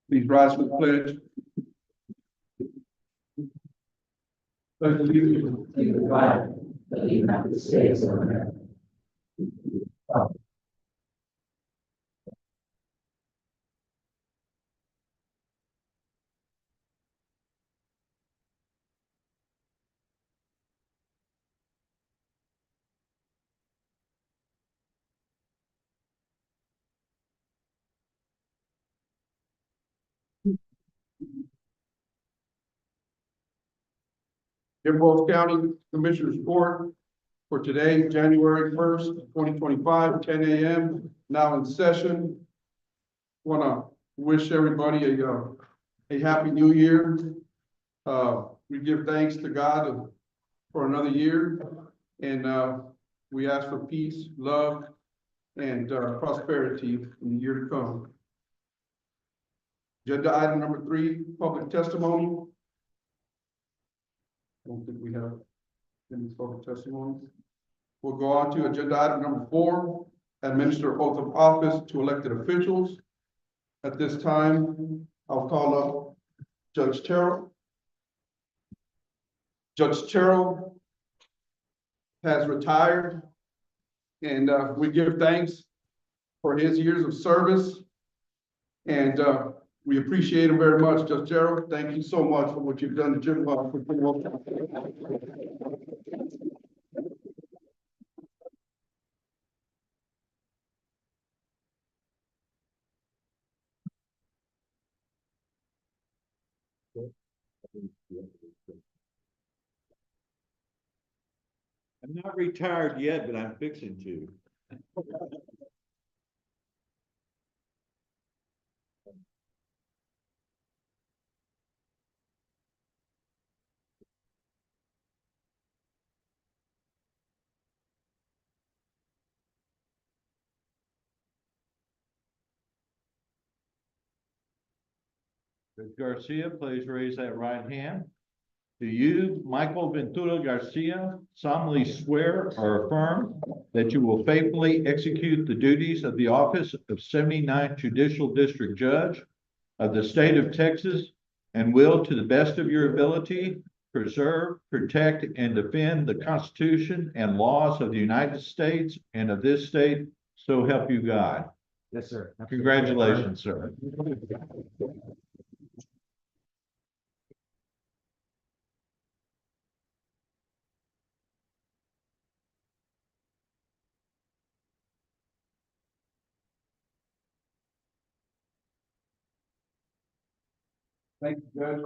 Please rise for the pledge. Pledge allegiance to the flag of the United States of America. Dearborn County Commissioners Court for today, January 1st, 2025, 10 a.m. Now in session. Want to wish everybody a happy new year. We give thanks to God for another year, and we ask for peace, love, and prosperity in the year to come. Agenda item number 3, public testimony. I don't think we have any public testimonies. We'll go on to agenda item number 4, administer oath of office to elected officials. At this time, I'll call up Judge Terrell. Judge Terrell has retired, and we give thanks for his years of service, and we appreciate him very much. Judge Terrell, thank you so much for what you've done to Jim Hall. I'm not retired yet, but I'm fixing to. Judge Garcia, please raise that right hand. Do you, Michael Ventura Garcia, solemnly swear or affirm that you will faithfully execute the duties of the office of 79th Judicial District Judge of the state of Texas and will, to the best of your ability, preserve, protect, and defend the Constitution and laws of the United States and of this state, so help you God? Yes, sir. Congratulations, sir. Thank you, Judge.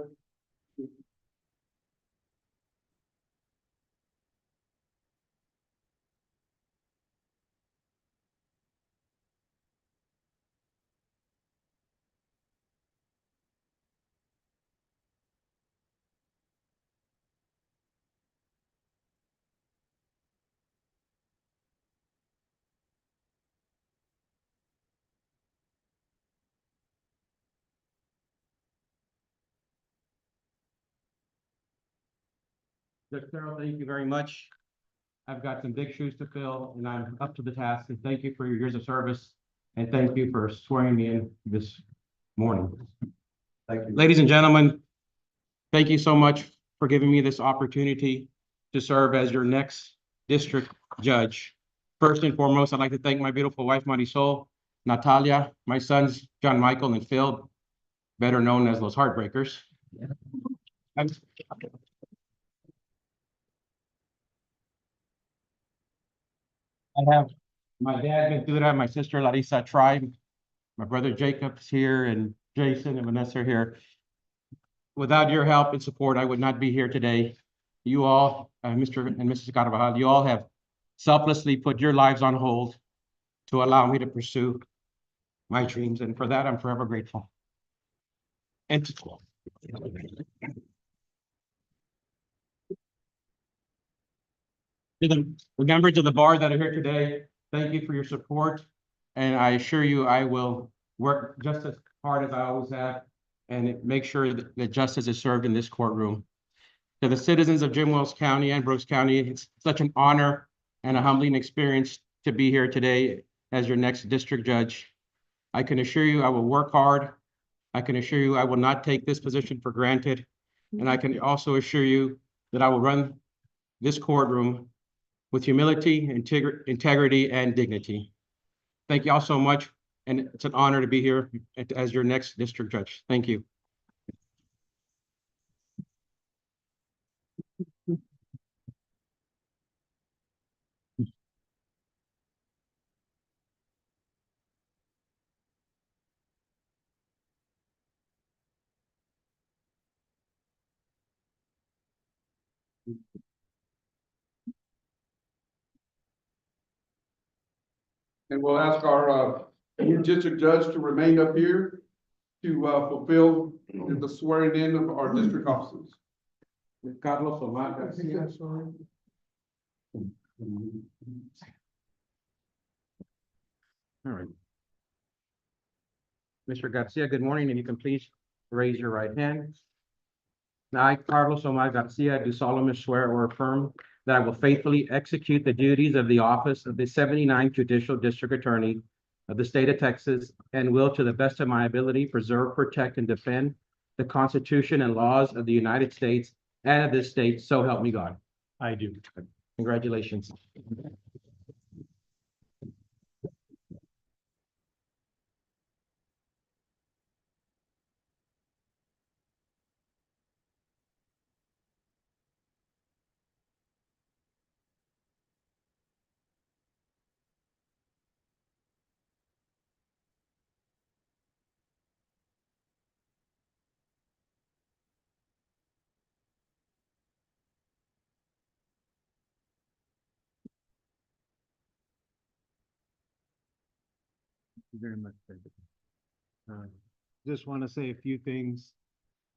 Judge Carroll, thank you very much. I've got some big shoes to fill, and I'm up to the task. And thank you for your years of service, and thank you for swearing me in this morning. Thank you. Ladies and gentlemen, thank you so much for giving me this opportunity to serve as your next district judge. First and foremost, I'd like to thank my beautiful wife, Marisol, Natalia, my sons, John Michael and Phil, better known as Los Heartbreakers. I have my dad, Ventura, my sister, Larissa Tribe, my brother Jacob's here, and Jason and Vanessa are here. Without your help and support, I would not be here today. You all, Mr. and Mrs. Carvajal, you all have selflessly put your lives on hold to allow me to pursue my dreams, and for that, I'm forever grateful. And To the members of the bar that are here today, thank you for your support. And I assure you, I will work just as hard as I always have and make sure that justice is served in this courtroom. To the citizens of Jim Wells County and Brooks County, it's such an honor and a humbling experience to be here today as your next district judge. I can assure you I will work hard. I can assure you I will not take this position for granted. And I can also assure you that I will run this courtroom with humility, integrity, and dignity. Thank you all so much, and it's an honor to be here as your next district judge. Thank you. And we'll ask our new district judge to remain up here to fulfill the swearing in of our district officers. Carlos Omar Garcia. All right. Mr. Garcia, good morning, and you can please raise your right hand. I, Carlos Omar Garcia, do solemnly swear or affirm that I will faithfully execute the duties of the office of the 79th Judicial District Attorney of the state of Texas and will, to the best of my ability, preserve, protect, and defend the Constitution and laws of the United States and of this state, so help me God. I do. Congratulations. You very much, David. Just want to say a few things,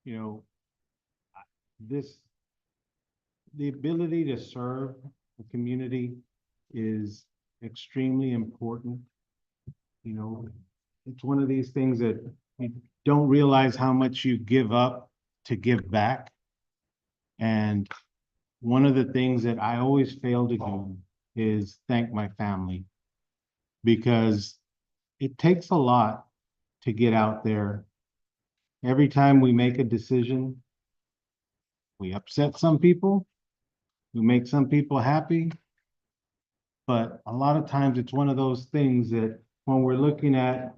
you know, the ability to serve the community is extremely important. You know, it's one of these things that you don't realize how much you give up to give back. And one of the things that I always fail to do is thank my family, because it takes a lot to get out there. Every time we make a decision, we upset some people, we make some people happy. But a lot of times it's one of those things that when we're looking at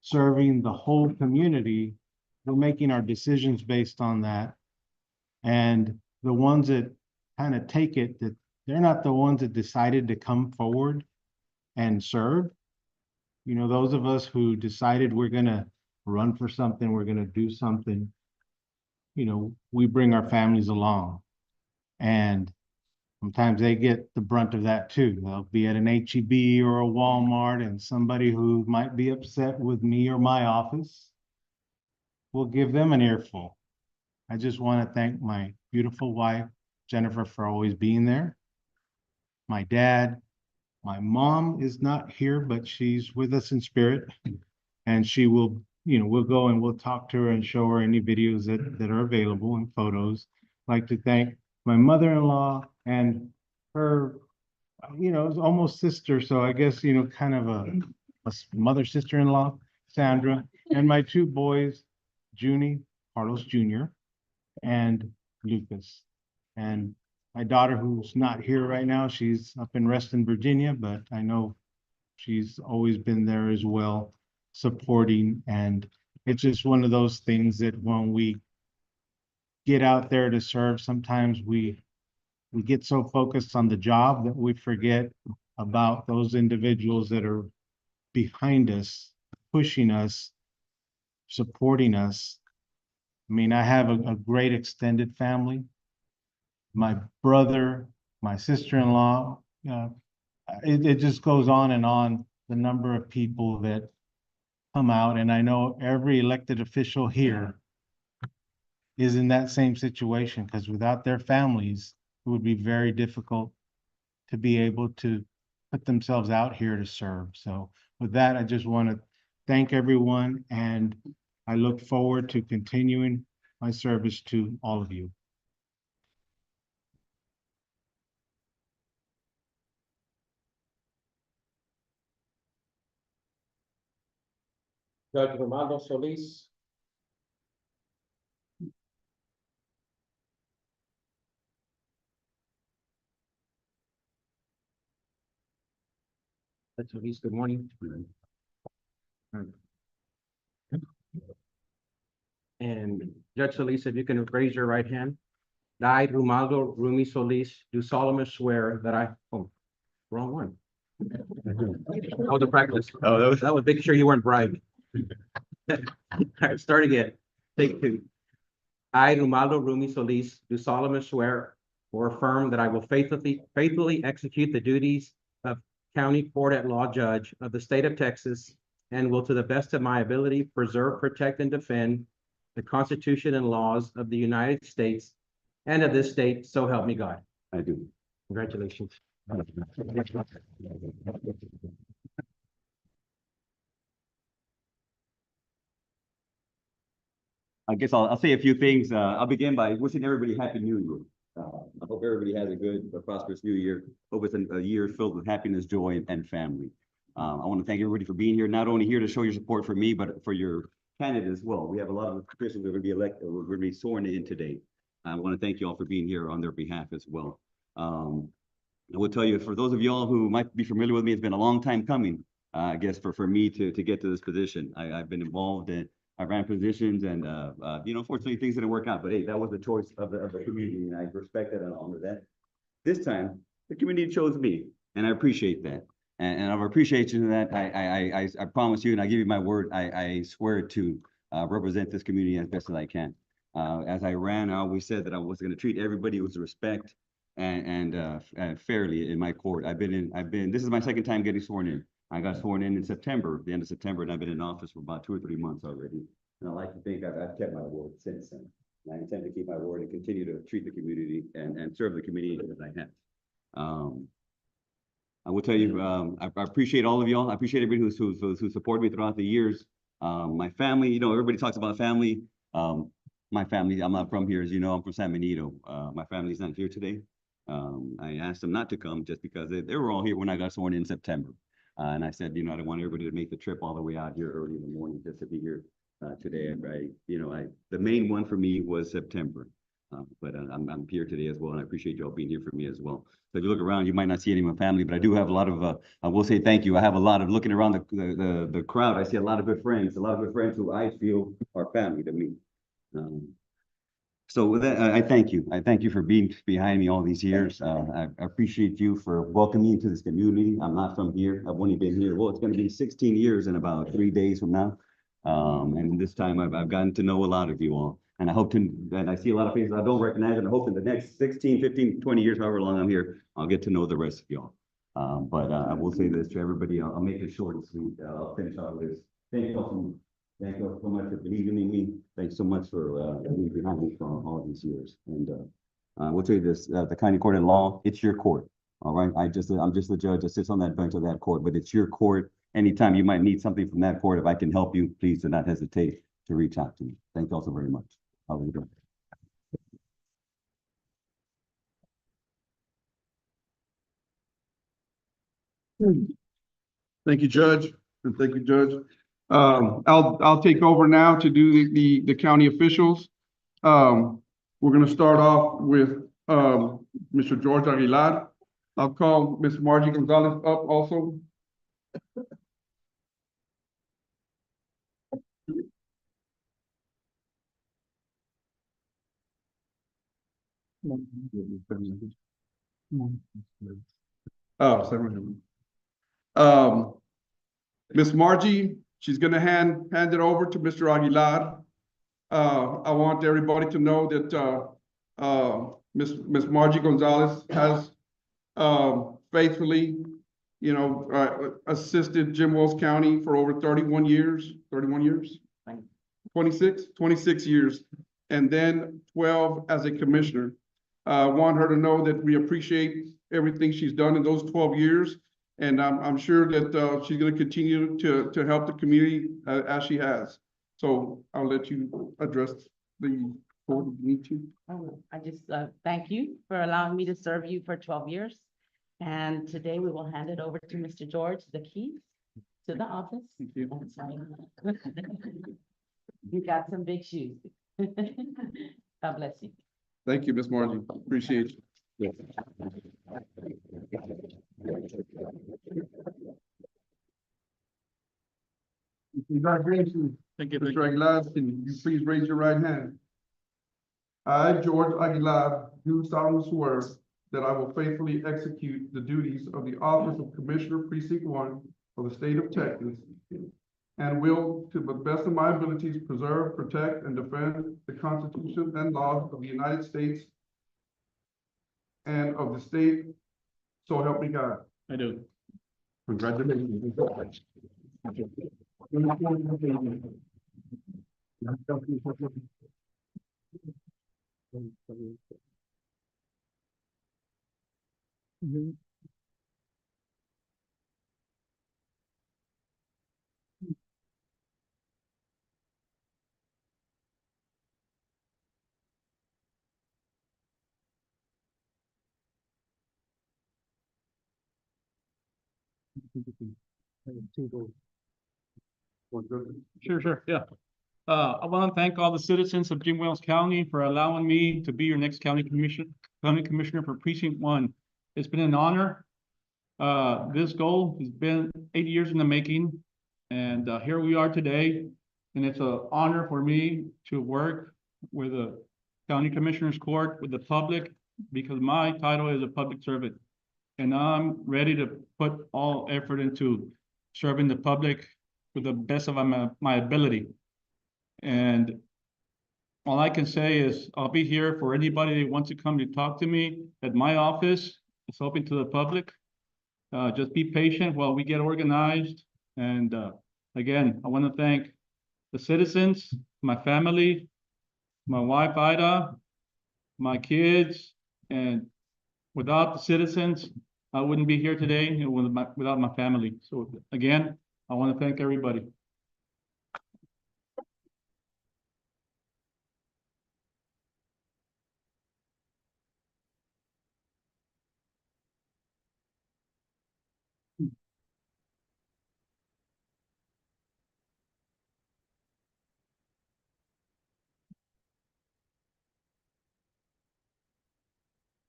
serving the whole community, we're making our decisions based on that. And the ones that kind of take it, that they're not the ones that decided to come forward and serve. You know, those of us who decided we're gonna run for something, we're gonna do something, you know, we bring our families along. And sometimes they get the brunt of that too. They'll be at an HEB or a Walmart, and somebody who might be upset with me or my office will give them an earful. I just want to thank my beautiful wife, Jennifer, for always being there. My dad, my mom is not here, but she's with us in spirit. And she will, you know, we'll go and we'll talk to her and show her any videos that are available and photos. I'd like to thank my mother-in-law and her, you know, it's almost sister. So I guess, you know, kind of a mother sister-in-law, Sandra, and my two boys, Junie, Carlos Jr., and Lucas. And my daughter, who's not here right now, she's up in Reston, Virginia, but I know she's always been there as well, supporting. And it's just one of those things that when we get out there to serve, sometimes we get so focused on the job that we forget about those individuals that are behind us, pushing us, supporting us. I mean, I have a great extended family. My brother, my sister-in-law, it just goes on, the number of people that come out. And I know every elected official here is in that same situation, because without their families, it would be very difficult to be able to put themselves out here to serve. So with that, I just want to thank everyone, and I look forward to continuing my service to all of you. Judge Romando Solis. Judge Solis, good morning. And Judge Solis, if you can raise your right hand. I, Romualdo Rumi Solis, do solemnly swear that wrong one. Oh, the practice. Oh, that was making sure you weren't bribed. All right, start again. Take two. I, Romualdo Rumi Solis, do solemnly swear or affirm that I will faithfully execute the duties of County Court at Law Judge of the State of Texas, and will, to the best of my ability, preserve, protect, and defend the Constitution and laws of the United States and of this state, so help me God. I do. Congratulations. I guess I'll say a few things. I'll begin by wishing everybody Happy New Year. I hope everybody has a good, prosperous new year. Hope it's a year filled with happiness, joy, and family. I want to thank everybody for being here, not only here to show your support for me, but for your candidate as well. We have a lot of officials that are going to be elected, we're going to be sworn in today. I want to thank you all for being here on their behalf as well. I will tell you, for those of y'all who might be familiar with me, it's been a long time coming, I guess, for me to get to this position. I've been involved in, I ran positions, and fortunately things didn't work out, but hey, that was the choice of the community, and I respect that and honor that. This time, the community chose me, and I appreciate that. And out of appreciation of that, I promise you, and I give you my word, I swear to represent this community as best as I can. As I ran, I always said that I was going to treat everybody with respect and fairly in my court. This is my second time getting sworn in. I got sworn in September, the end of September, and I've been in office for about 2 or 3 months already. And I like to think I've kept my word since then. And I intend to keep my word and continue to treat the community and serve the community as I have. I will tell you, I appreciate all of y'all. I appreciate everybody who supported me throughout the years. My family, everybody talks about family. My family, I'm not from here, as you know, I'm from San Benito. My family's not here today. I asked them not to come just because they were all here when I got sworn in September. And I said, I don't want everybody to make the trip all the way out here early in the morning just to be here today. The main one for me was September. But I'm here today as well, and I appreciate y'all being here for me as well. So if you look around, you might not see any of my family, but I do have a lot of, I will say thank you. I have a lot of, looking around the crowd, I see a lot of good friends, who I feel are family to me. So with that, I thank you. I thank you for being behind me all these years. I appreciate you for welcoming me into this community. I'm not from here. I've only been here. Well, it's going to be 16 years in about 3 days from now. And this time I've gotten to know a lot of you all. And I hope and I see a lot of faces I don't recognize, and I hope in the next 16, 15, 20 years, however long I'm here, I'll get to know the rest of y'all. But I will say this to everybody. I'll make it short and sweet. I'll finish off with this. Thank you all so much for believing in me. Thanks so much for being behind me for all these years. And I will tell you this, the county court of law, it's your court. All right. I'm just the judge that sits on that bench of that court, but it's your court. Anytime you might need something from that court, if I can help you, please do not hesitate to reach out to me. Thank you all so very much. How are you doing? Thank you, Judge, and thank you, Judge. I'll take over now to do the county officials. We're gonna start off with Mr. George Aguilar. I'll call Ms. Margie Gonzalez up also. Ms. Margie, she's gonna hand it over to Mr. Aguilar. I want everybody to know that Ms. Margie Gonzalez has faithfully, assisted Jim Wells County for over 31 years, 26 years, and then 12 as a commissioner. want her to know that we appreciate everything she's done in those 12 years. And I'm sure that, she's gonna continue to help the community, as she has. So I'll let you address the board if you need to. I just thank you for allowing me to serve you for 12 years. And today we will hand it over to Mr. George, the keys to the office. Thank you. I'm sorry. You got some big shoes. God bless you. Thank you, Ms. Margie. Appreciate you. Congratulations. Thank you. Mr. Aguilar, can you please raise your right hand? I, George Aguilar, do solemnly swear that I will faithfully execute the duties of the office of Commissioner Precinct 1 of the state of Texas, and will, to the best of my abilities, preserve, protect, and defend the Constitution and laws of the United States and of the state, so help me God. I do. Congratulations. Sure, yeah. I want to thank all the citizens of Jim Wells County for allowing me to be your next county commissioner for precinct 1. It's been an honor. This goal has been 8 years in the making, and here we are today. And it's an honor for me to work with the county commissioner's court, with the public, because my title is a public servant. And I'm ready to put all effort into serving the public to the best of my ability. And all I can say is I'll be here for anybody that wants to come to talk to me at my office. It's open to the public. Just be patient while we get organized. And again, I want to thank the citizens, my family, my wife, Ida, my kids, and without the citizens, I wouldn't be here today without my family. So again, I want to thank everybody.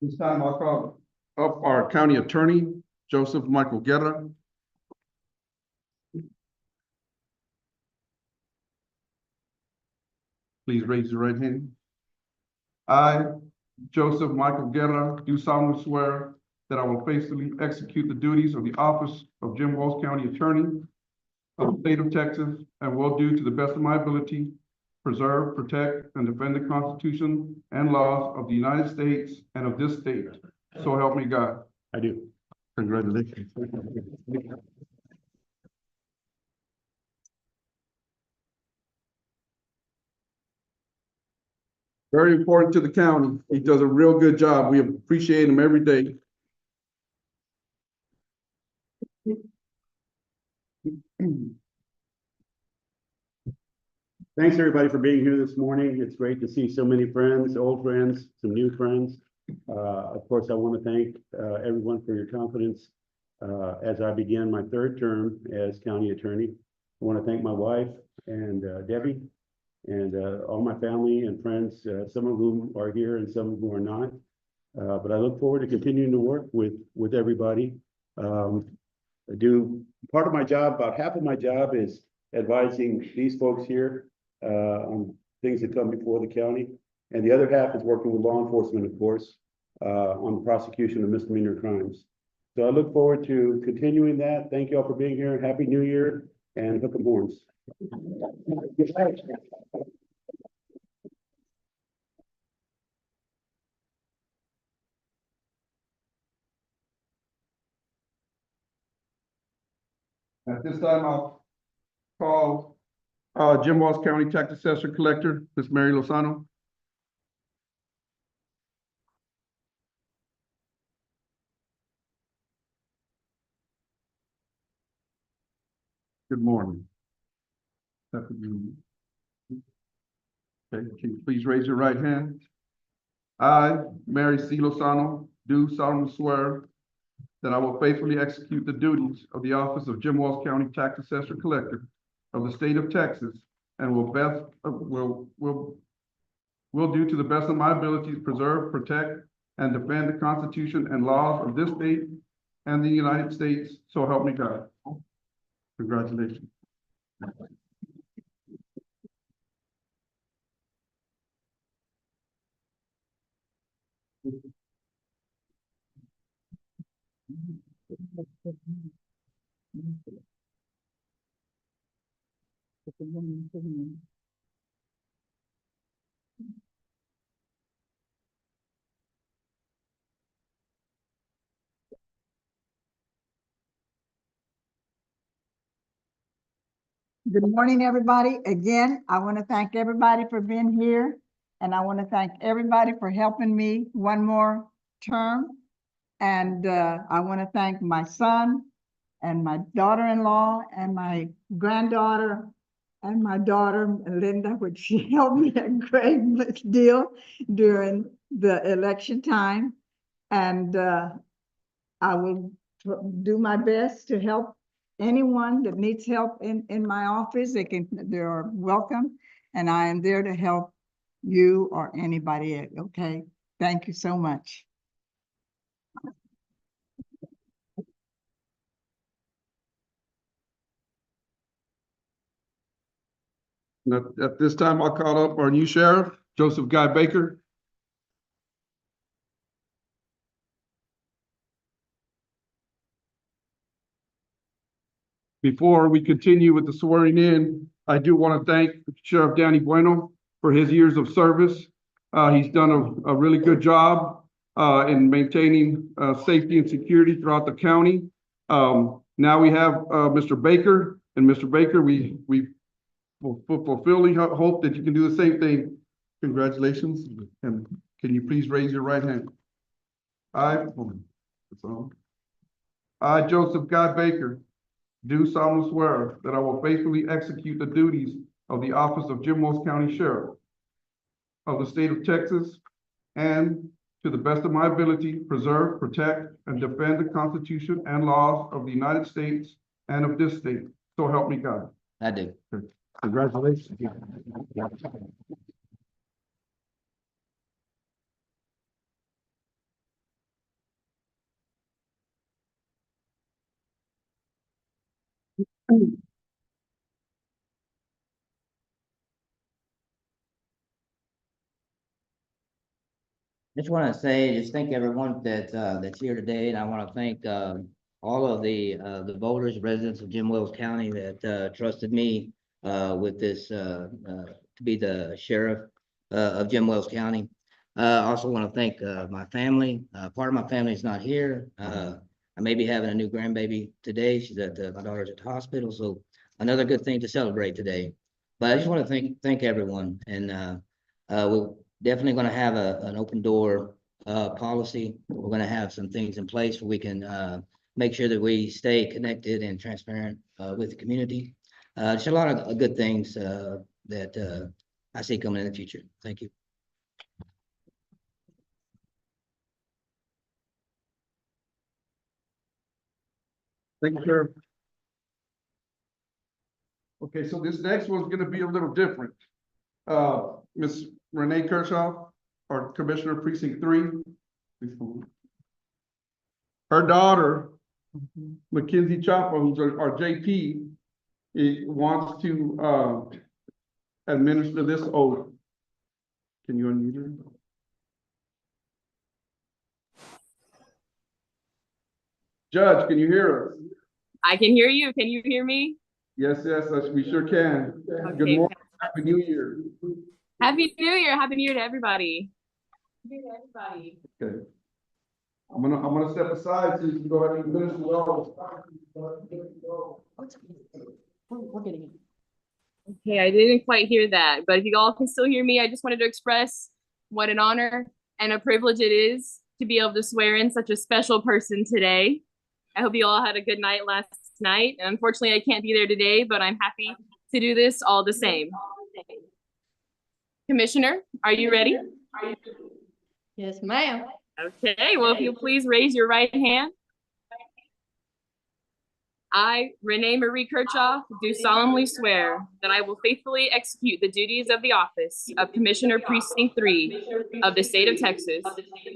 This time I'll call up our county attorney, Joseph Michael Guerra. Please raise your right hand. I, Joseph Michael Guerra, do solemnly swear that I will faithfully execute the duties of the office of Jim Wells County Attorney of the state of Texas, and will do to the best of my ability preserve, protect, and defend the Constitution and laws of the United States and of this state. So help me God. I do. Congratulations. Very important to the county. He does a real good job. We appreciate him every day. Thanks, everybody, for being here this morning. It's great to see so many friends, old friends, some new friends. Of course, I want to thank everyone for your confidence as I begin my third term as county attorney. I want to thank my wife and Debbie and all my family and friends, some of whom are here and some of whom are not. But I look forward to continuing to work with everybody. I do part of my job, about half of my job is advising these folks here on things that come before the county. And the other half is working with law enforcement, of course, on the prosecution of misdemeanor crimes. So I look forward to continuing that. Thank you all for being here. Happy New Year and hook 'em horns. At this time, I'll call Jim Wells County Tax Assessor Collector, Ms. Mary Lozano. Good morning. Happy New Year. Okay, can you please raise your right hand? I, Mary C. Lozano, do solemnly swear that I will faithfully execute the duties of the office of Jim Wells County Tax Assessor Collector of the state of Texas and will do to the best of my abilities preserve, protect, and defend the Constitution and laws of this state and the United States, so help me God. Congratulations. Good morning, everybody. Again, I want to thank everybody for being here. And I want to thank everybody for helping me one more term. And I want to thank my son and my daughter-in-law and my granddaughter and my daughter, Linda, which she helped me a great deal during the election time. And I will do my best to help anyone that needs help in my office. They're welcome, and I am there to help you or anybody, okay? Thank you so much. At this time, I'll call up our new sheriff, Joseph Guy Baker. Before we continue with the swearing in, I do want to thank Sheriff Danny Bueno for his years of service. He's done a really good job in maintaining safety and security throughout the county. Now we have Mr. Baker, and Mr. Baker, we fulfilling hope that you can do the same thing. Congratulations, and can you please raise your right hand? I, Joseph Guy Baker, do solemnly swear that I will faithfully execute the duties of the office of Jim Wells County Sheriff of the state of Texas and to the best of my ability preserve, protect, and defend the Constitution and laws of the United States and of this state. So help me God. I do. Congratulations. Just want to say, just thank everyone that's here today, and I want to thank all of the voters, residents of Jim Wells County that trusted me with this to be the sheriff of Jim Wells County. I also want to thank my family. Part of my family is not here. I may be having a new grandbaby today. She's at my daughter's at the hospital, so another good thing to celebrate today. But I just want to thank everyone, and we're definitely going to have an open door policy. We're going to have some things in place where we can make sure that we stay connected and transparent with the community. Just a lot of good things that I see coming in the future. Thank you. Thank you, sir. Okay, so this next one's gonna be a little different. Ms. Renee Kershaw, our Commissioner Precinct 3. Please come on. Her daughter, Mackenzie Chapa, who's our JP, wants to administer this oath. Can you unmute her? Judge, can you hear us? I can hear you. Can you hear me? Yes, we sure can. Good Okay. morning, Happy New Year. Happy New Year. Happy New Year to everybody. Happy New Year to everybody. Okay. I'm gonna step aside so you can go ahead and administer the oath. We're getting it. Okay, I didn't quite hear that, but if you all can still hear me, I just wanted to express what an honor and a privilege it is to be able to swear in such a special person today. I hope you all had a good night last last night. And unfortunately, I can't be there today, but I'm happy to do this all the same. Commissioner, are you ready? Yes, ma'am. Okay, well, if you'll please raise your right hand. I, Renee Marie Kirchhoff, do solemnly swear that I will faithfully execute the duties of the office of Commissioner Precinct 3 of the state of Texas,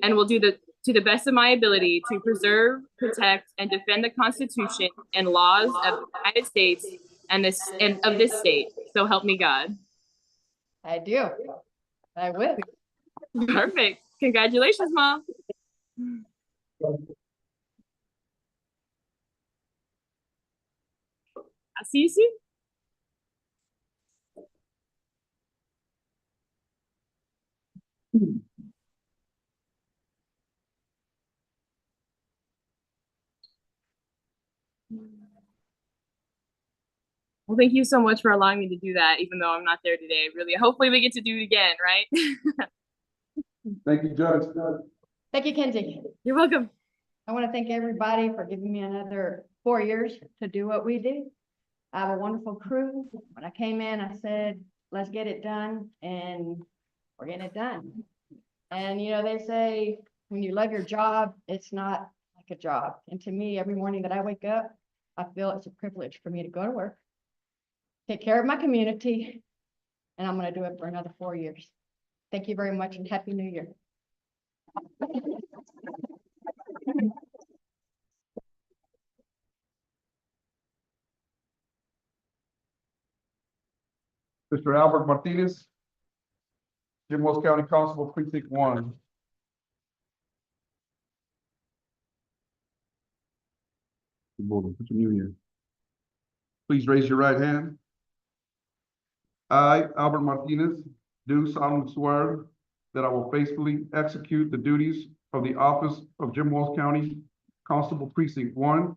and will do to the best of my ability to preserve, protect, and defend the Constitution and laws of the United States and of this state. So help me God. I do. I will. Perfect. Congratulations, Mom. I'll see you soon. Well, thank you so much for allowing me to do that, even though I'm not there today. Really, hopefully we get to do it again, right? Thank you, Judge. Thank you, Kenzie. You're welcome. I want to thank everybody for giving me another 4 years to do what we do. I have a wonderful crew. When I came in, I said, let's get it done, and we're getting it done. And you know, they say when you love your job, it's not like a job. And to me, every morning that I wake up, I feel it's a privilege for me to go to work, take care of my community, and I'm going to do it for another 4 years. Thank you very much, and Happy New Year. Mr. Albert Martinez, Jim Wells County Constable, Precinct 1. Good morning. Happy New Year. Please raise your right hand. I, Albert Martinez, do solemnly swear that I will faithfully execute the duties of the office of Jim Wells County Constable, Precinct 1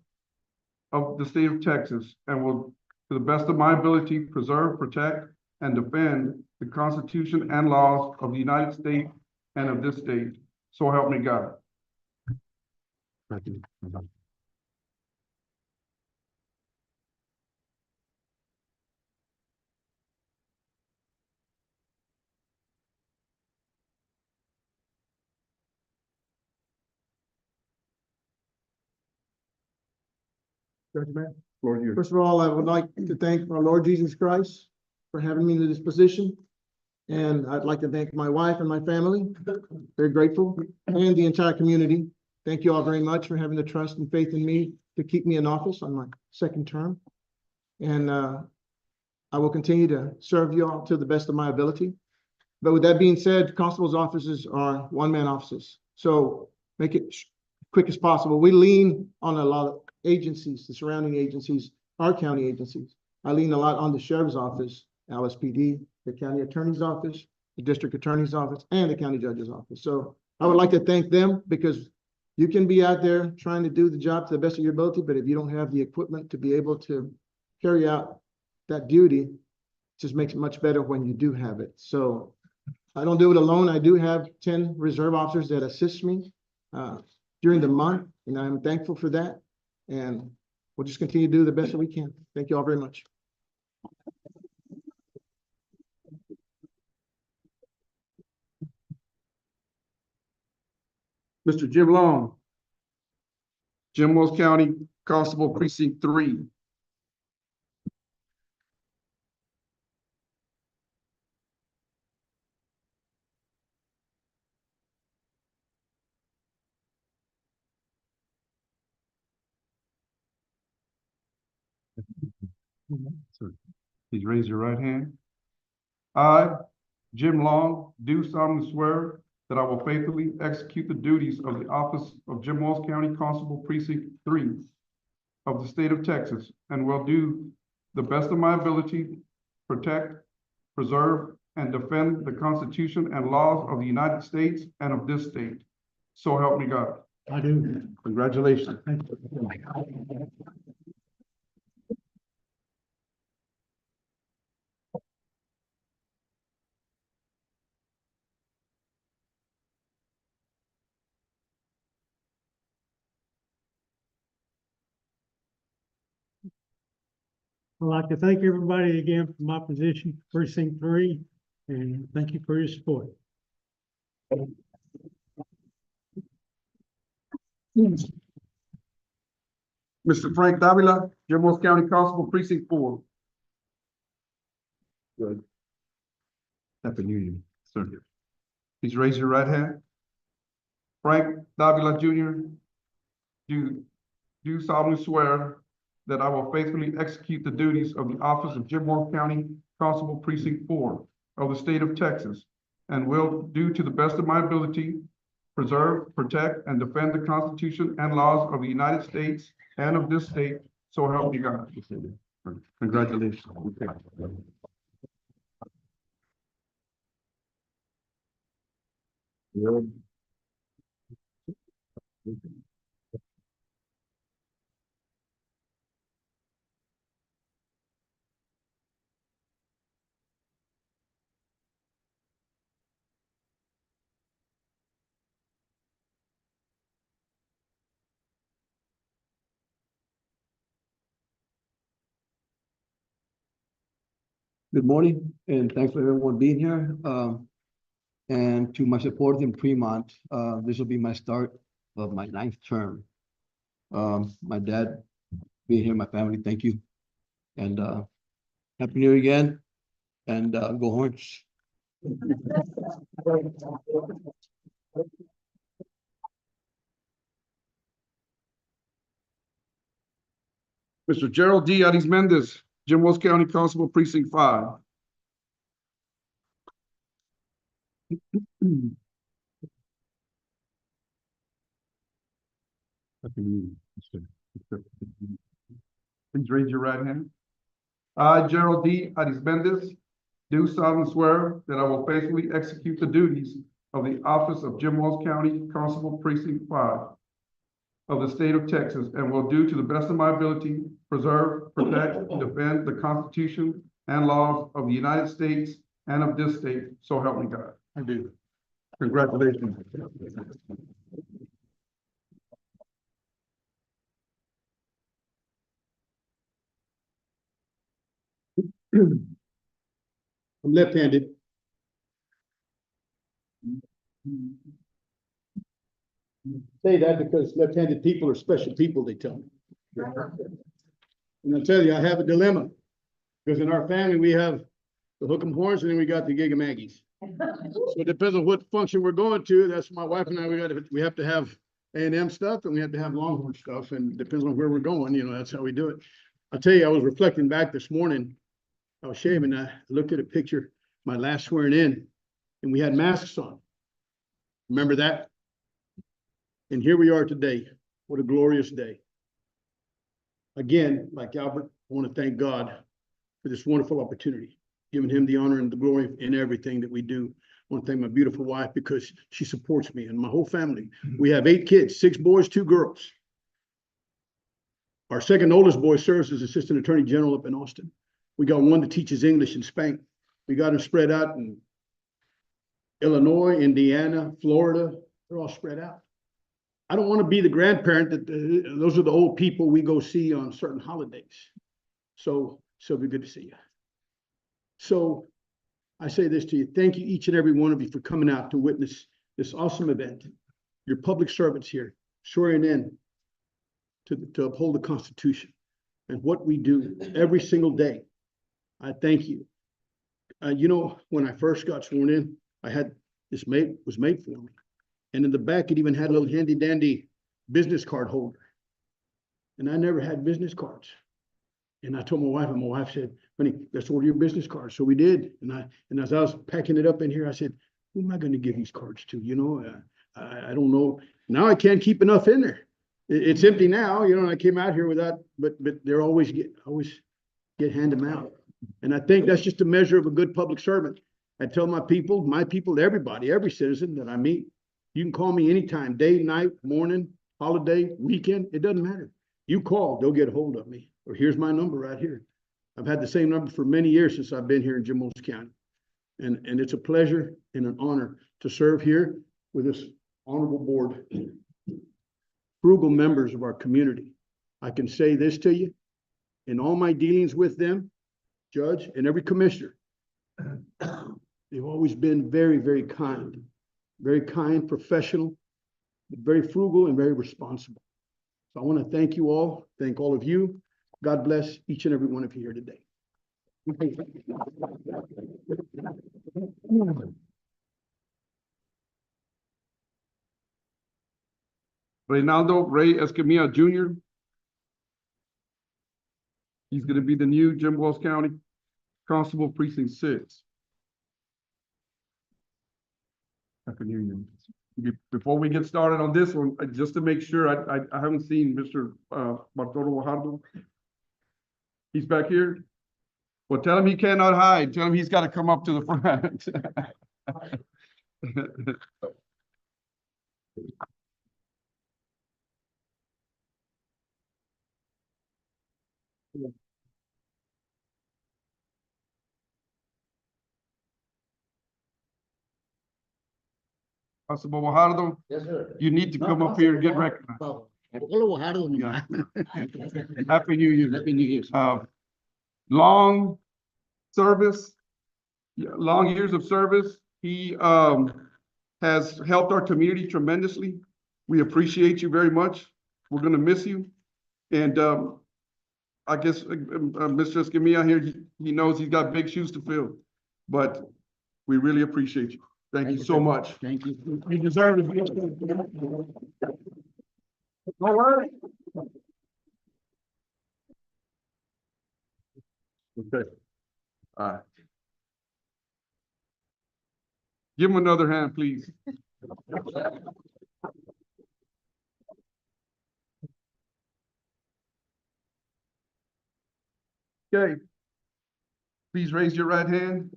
of the state of Texas, and will, to the best of my ability, preserve, protect, and defend the Constitution and laws of the United States and of this state. So help me God. Judge Matt. Lord, you. First of all, I would like to thank our Lord Jesus Christ for having me in this position. And I'd like to thank my wife and my family, very grateful, and the entire community. Thank you all very much for having the trust and faith in me to keep me in office on my second term. And I will continue to serve you all to the best of my ability. But with that being said, constable's offices are one-man offices. So make it quick as possible. We lean on a lot of agencies, the surrounding agencies, our county agencies. I lean a lot on the sheriff's office, LSPD, the county attorney's office, the district attorney's office, and the county judge's office. So I would like to thank them, because you can be out there trying to do the job to the best of your ability, but if you don't have the equipment to be able to carry out that duty, it just makes it much better when you do have it. So I don't do it alone. I do have 10 reserve officers that assist me during the month, and I'm thankful for that. And we'll just continue to do the best that we can. Thank you all very much. Mr. Jim Long, Jim Wells County Constable, Precinct 3. Please raise your right hand. I, Jim Long, do solemnly swear that I will faithfully execute the duties of the office of Jim Wells County Constable, Precinct 3 of the state of Texas, and will do the best of my ability, protect, preserve, and defend the Constitution and laws of the United States and of this state. So help me God. I do. Congratulations. I'd like to thank everybody again for my position, precinct 3, and thank you for your support. Mr. Frank Davila, Jim Wells County Constable, Precinct 4. Good. Happy New Year, sir. Please raise your right hand. Frank Davila Jr., do solemnly swear that I will faithfully execute the duties of the office of Jim Wells County Constable, Precinct 4 of the state of Texas, and will do to the best of my ability preserve, protect, and defend the Constitution and laws of the United States and of this state, so help me God. Congratulations. Good morning, and thanks for everyone being here. And to my supporters in Fremont, this will be my start of my 9th term. My dad being here, my family, thank you. And Happy New Year again, and go Horns. Mr. Gerald D. Adis Mendez, Jim Wells County Constable, Precinct 5. Please raise your right hand. I, Gerald D. Adis Mendez, do solemnly swear that I will faithfully execute the duties of the office of Jim Wells County Constable, Precinct 5 of the state of Texas, and will do to the best of my ability preserve, protect, defend the Constitution and laws of the United States and of this state, so help me God. I do. Congratulations. I'm left-handed. Say that because left-handed people are special people, they tell me. And I tell you, I have a dilemma, because in our family, we have the Hook'em Horns, and then we got the Gig 'em Aggies. So it depends on what function we're going to. That's my wife and I, we have to have A&M stuff, and we have to have Longhorn stuff, and it depends on where we're going, that's how we do it. I'll tell you, I was reflecting back this morning. I was shaving, I looked at a picture, my last swearing in, and we had masks on. Remember that? And here we are today. What a glorious day. Again, like Albert, I want to thank God for this wonderful opportunity, giving him the honor and the glory in everything that we do. I want to thank my beautiful wife because she supports me and my whole family. We have 8 kids, 6 boys, 2 girls. Our second oldest boy serves as Assistant Attorney General up in Austin. We got one that teaches English and Spanish. We got them spread out in Illinois, Indiana, Florida. They're all spread out. I don't want to be the grandparent that those are the old people we go see on certain holidays. So it'll be good to see you. So I say this to you. Thank you, each and every one of you, for coming out to witness this awesome event. Your public servants here, swearing in to uphold the Constitution and what we do every single day. I thank you. When I first got sworn in, I had this was made for me. And in the back, it even had a little handy dandy business card holder. And I never had business cards. And I told my wife, and my wife said, honey, let's order your business cards. So we did. And as I was packing it up in here, I said, who am I going to give these cards to? I don't know. Now I can't keep enough in there. It's empty now, and I came out here without, but they're always get hand them out. And I think that's just a measure of a good public servant. I tell my people, everybody, every citizen that I meet, you can call me anytime, day, night, morning, holiday, weekend, it doesn't matter. You call, they'll get a hold of me. Or here's my number right here. I've had the same number for many years since I've been here in Jim Wells County. And it's a pleasure and an honor to serve here with this honorable board. Frugal members of our community. I can say this to you. in all my dealings with them, judge, and every commissioner, they've always been very kind, professional, very frugal, and very responsible. So I want to thank you all, thank all of you. God bless each and every one of you here today. Reynaldo Ray Escamilla Jr. He's gonna be the new Jim Wells County Constable Precinct 6. Happy New Year. Before we get started on this one, just to make sure, I haven't seen Mr. Bartolo Fajardo. He's back here. Well, tell him he cannot hide. Tell him he's got to come up to the front. Constable Fajardo, Yes, sir. you need to come up here and get recognized. Yeah. Happy New Year. Happy New Year. Long service, long years of service. He has helped our community tremendously. We appreciate you very much. We're gonna miss you. And I guess Mr. Escamilla here, he knows he's got big shoes to fill, but we really appreciate you. Thank you so much. Thank you. You deserve it. All right. Okay. All right. Give him another hand, please. Okay. Please raise your right hand.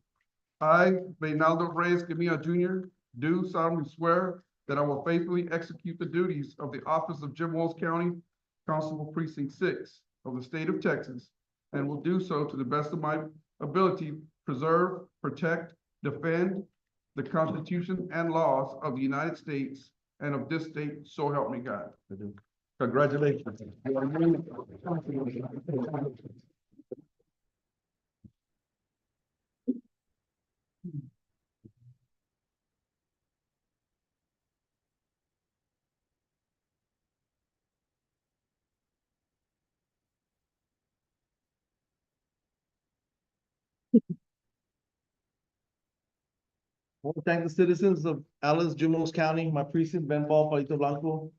I, Reynaldo Reyes Camilla Jr., do solemnly swear that I will faithfully execute the duties of the office of Jim Wells County Constable Precinct 6 of the state of Texas, and will do so to the best of my ability, preserve, protect, defend the Constitution and laws of the United States and of this state, so help me God. Congratulations. I want to thank the citizens of Allen's, Jim Wells County, my precinct, Ben Paul, Palito Blanco,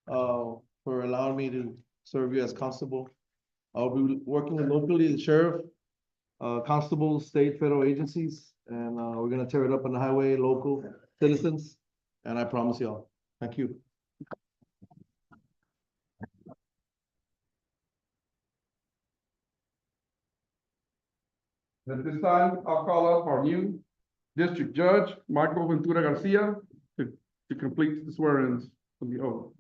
for allowing me to serve you as constable. I'll be working with locally the sheriff, constables, state, federal agencies, and we're gonna tear it up on the highway, local citizens, and I promise y'all. Thank you. At this time, I'll call up our new District Judge, Michael Ventura Garcia, to complete the swear-ins of the oath.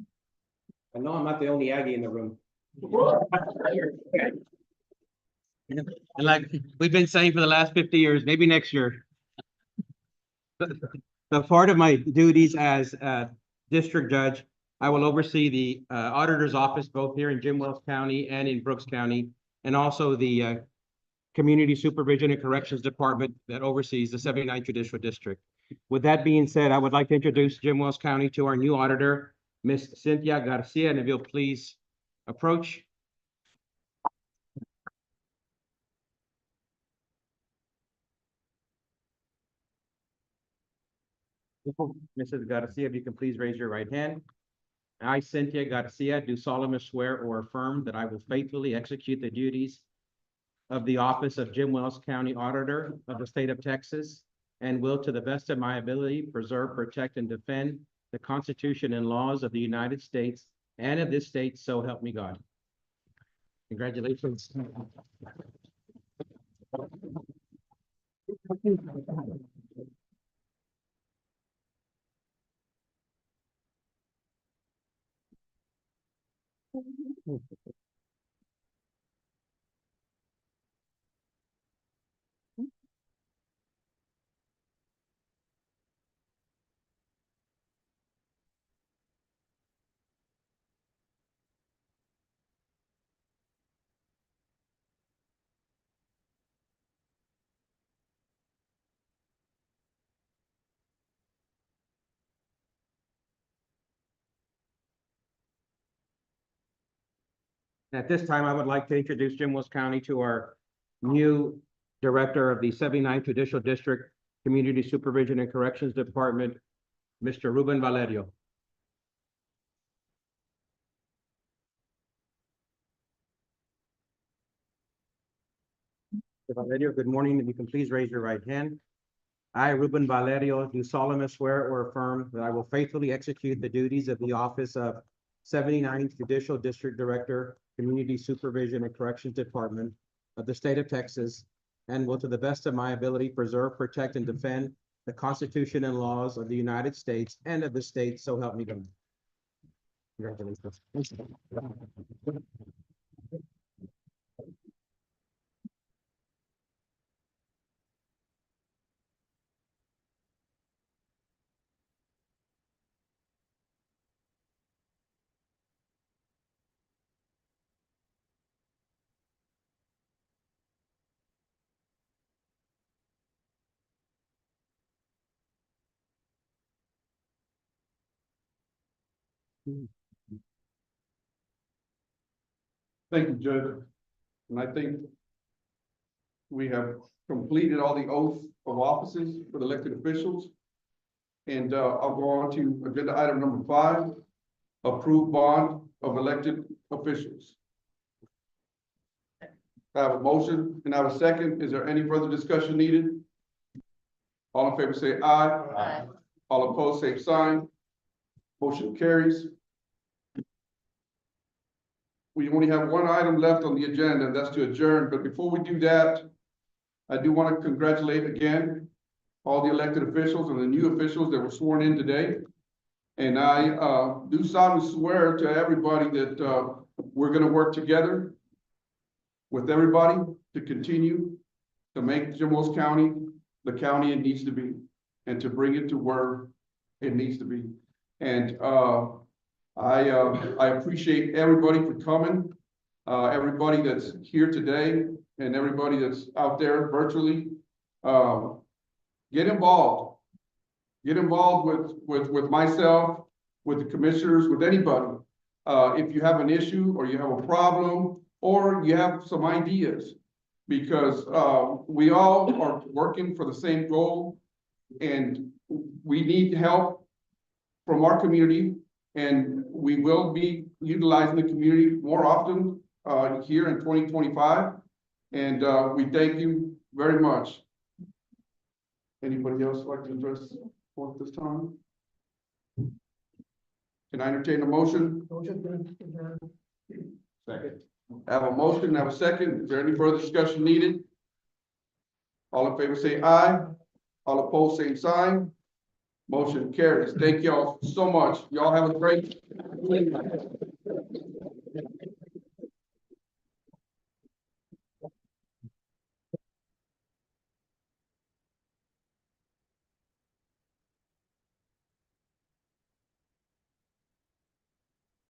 I know I'm not the only Aggie in the room. And like we've been saying for the last 50 years, maybe next year. The part of my duties as district judge, I will oversee the auditor's office, both here in Jim Wells County and in Brooks County, and also the Community Supervision and Corrections Department that oversees the 79th Judicial District. With that being said, I would like to introduce Jim Wells County to our new auditor, Ms. Cynthia Garcia, and if you'll please approach. Mrs. Garcia, if you can please raise your right hand. I, Cynthia Garcia, do solemnly swear or affirm that I will faithfully execute the duties of the office of Jim Wells County Auditor of the state of Texas, and will, to the best of my ability, preserve, protect, and defend the Constitution and laws of the United States and of this state, so help me God. Congratulations. At this time, I would like to introduce Jim Wells County to our new Director of the 79th Judicial District Community Supervision and Corrections Department, Mr. Ruben Valerio. Mr. Valerio, good morning. If you can please raise your right hand. I, Ruben Valerio, do solemnly swear or affirm that I will faithfully execute the duties of the office of 79th Judicial District Director, Community Supervision and Corrections Department of the state of Texas, and will to the best of my ability preserve, protect, and defend the Constitution and laws of the United States and of the state, so help me God. Congratulations. Thank you, Judge. And I think we have completed all the oaths of offices for the elected officials. And I'll go on to agenda item number 5, approve bond of elected officials. I have a motion and I have a second. Is there any further discussion needed? All in favor say aye. Aye. All opposed, same sign. Motion carries. We only have one item left on the agenda, and that's to adjourn. But before we do that, I do want to congratulate again all the elected officials and the new officials that were sworn in today. And I do solemnly swear to everybody that we're going to work together with everybody to continue to make Jim Wells County the county it needs to be and to bring it to where it needs to be. And I appreciate everybody for coming, everybody that's here today and everybody that's out there virtually. Get involved. Get involved with myself, with the commissioners, with anybody. If you have an issue or you have a problem or you have some ideas, because we all are working for the same goal and we need help from our community. And we will be utilizing the community more often here in 2025. And we thank you very much. Anybody else like to address at this time? Can I entertain a motion? Second. I have a motion, I have a second. Is there any further discussion needed? All in favor say aye. All opposed, same sign. Motion carries. Thank y'all so much. Y'all have a great